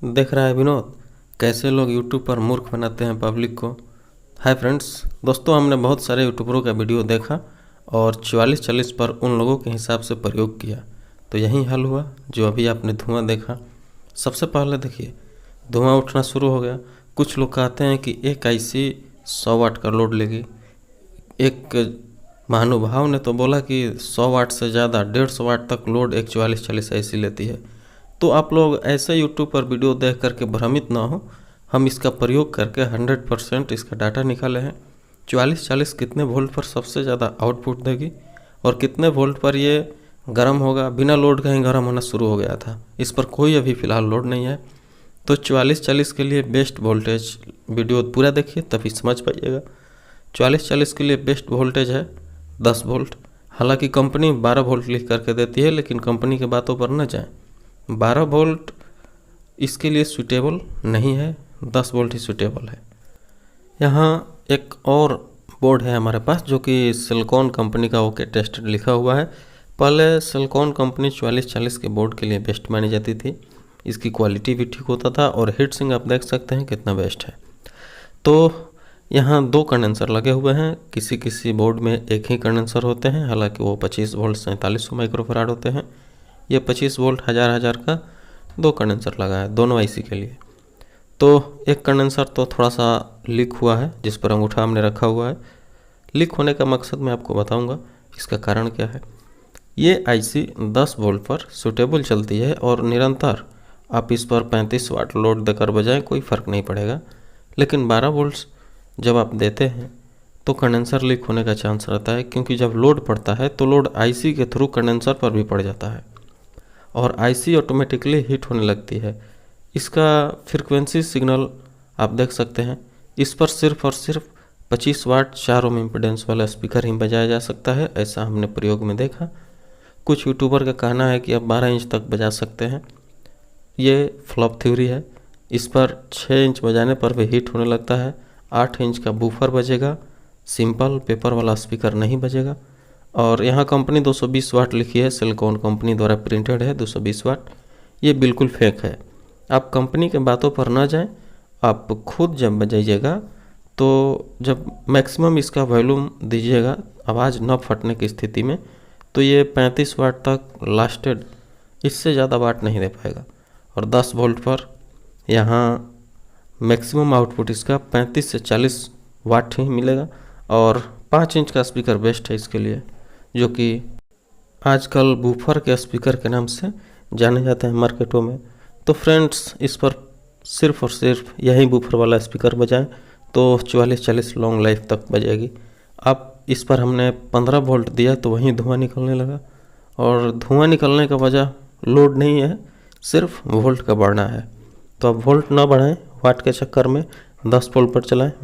देख रहा है विनोद, कैसे लोग यूट्यूब पर मूर्ख बनाते हैं पब्लिक को। हाय फ्रेंड्स, दोस्तों हमने बहुत सारे यूट्यूबरों का वीडियो देखा और 44-40 पर उन लोगों के हिसाब से प्रयोग किया, तो यही हल हुआ जो अभी आपने धुआं देखा। सबसे पहले देखिए, धुआं उठना शुरू हो गया। कुछ लोग कहते हैं कि एक आईसी 100 वाट का लोड लेगी। एक महानुभाव ने तो बोला कि 100 वाट से ज़्यादा 150 वाट तक लोड एक 44-40 आईसी लेती है। तो आप लोग ऐसे यूट्यूब पर वीडियो देख करके भ्रमित ना हो। हम इसका प्रयोग करके 100% इसका डाटा निकाले हैं। 44-40 कितने वोल्ट पर सबसे ज़्यादा आउटपुट देगी और कितने वोल्ट पर ये गर्म होगा। बिना लोड का ही गर्म होना शुरू हो गया था, इस पर कोई अभी फ़िलहाल लोड नहीं है। तो 44-40 के लिए बेस्ट वोल्टेज, वीडियो पूरा देखिए तभी समझ पाइएगा। 44-40 के लिए बेस्ट वोल्टेज है 10 वोल्ट। हालांकि कंपनी 12 वोल्ट लिख करके देती है, लेकिन कंपनी के बातों पर न जाएं। 12 वोल्ट इसके लिए सूटेबल नहीं है, 10 वोल्ट ही सूटेबल है। यहाँ एक और बोर्ड है हमारे पास जो कि सिलिकॉन कंपनी का ओके टेस्टेड लिखा हुआ है। पहले सिलिकॉन कंपनी 44-40 के बोर्ड के लिए बेस्ट मानी जाती थी। इसकी क्वालिटी भी ठीक होता था और हीट सिंक आप देख सकते हैं कितना बेस्ट है। तो यहाँ 2 कंडेंसर लगे हुए हैं। किसी किसी बोर्ड में एक ही कंडेंसर होते हैं, हालांकि वो 25 वोल्ट 4700 माइक्रोफराड होते हैं। ये 25 वोल्ट 1000 का 2 कंडेंसर लगा है दोनों आईसी के लिए। तो एक कंडेंसर तो थोड़ा सा लीक हुआ है, जिस पर अंगूठा हमने रखा हुआ है। लीक होने का मकसद मैं आपको बताऊंगा, इसका कारण क्या है। ये आईसी 10 वोल्ट पर सूटेबल चलती है और निरंतर आप इस पर 35 वाट लोड देकर बजाएं, कोई फ़र्क नहीं पड़ेगा। लेकिन 12 वोल्ट जब आप देते हैं तो कंडेंसर लीक होने का चांस रहता है, क्योंकि जब लोड पड़ता है तो लोड आईसी के थ्रू कंडेंसर पर भी पड़ जाता है और आईसी ऑटोमेटिकली हीट होने लगती है। इसका फ्रीक्वेंसी सिग्नल आप देख सकते हैं। इस पर सिर्फ और सिर्फ 25 वाट 4 ओम इम्पीडेंस वाला स्पीकर ही बजाया जा सकता है, ऐसा हमने प्रयोग में देखा। कुछ यूट्यूबर का कहना है कि अब 12 इंच तक बजा सकते हैं। ये फ्लॉप थ्योरी है। इस पर 6 इंच बजाने पर भी हीट होने लगता है। 8 इंच का बूफर बजेगा, सिंपल पेपर वाला स्पीकर नहीं बजेगा। और यहाँ कंपनी 220 वाट लिखी है, सिलिकॉन कंपनी द्वारा प्रिंटेड है 220 वाट। ये बिल्कुल फेक है। आप कंपनी के बातों पर ना जाएं, आप खुद जब बजाइएगा तो जब मैक्सिमम इसका वॉल्यूम दीजिएगा आवाज़ न फटने की स्थिति में, तो ये 35 वाट तक लास्टेड, इससे ज़्यादा वाट नहीं दे पाएगा। और 10 वोल्ट पर यहाँ मैक्सिमम आउटपुट इसका 35 से 40 वाट ही मिलेगा। और 5 इंच का स्पीकर बेस्ट है इसके लिए, जो कि आजकल बूफर के स्पीकर के नाम से जाने जाते हैं मार्केटों में। तो फ्रेंड्स, इस पर सिर्फ और सिर्फ यही बूफर वाला स्पीकर बजाएं तो 44-40 लॉन्ग लाइफ तक बजेगी। अब इस पर हमने 15 वोल्ट दिया तो वहीं धुआं निकलने लगा, और धुआं निकलने का वजह लोड नहीं है, सिर्फ वोल्ट का बढ़ना है। तो अब वोल्ट ना बढ़ाएं, वाट के चक्कर में 10 वोल्ट पर चलाएं।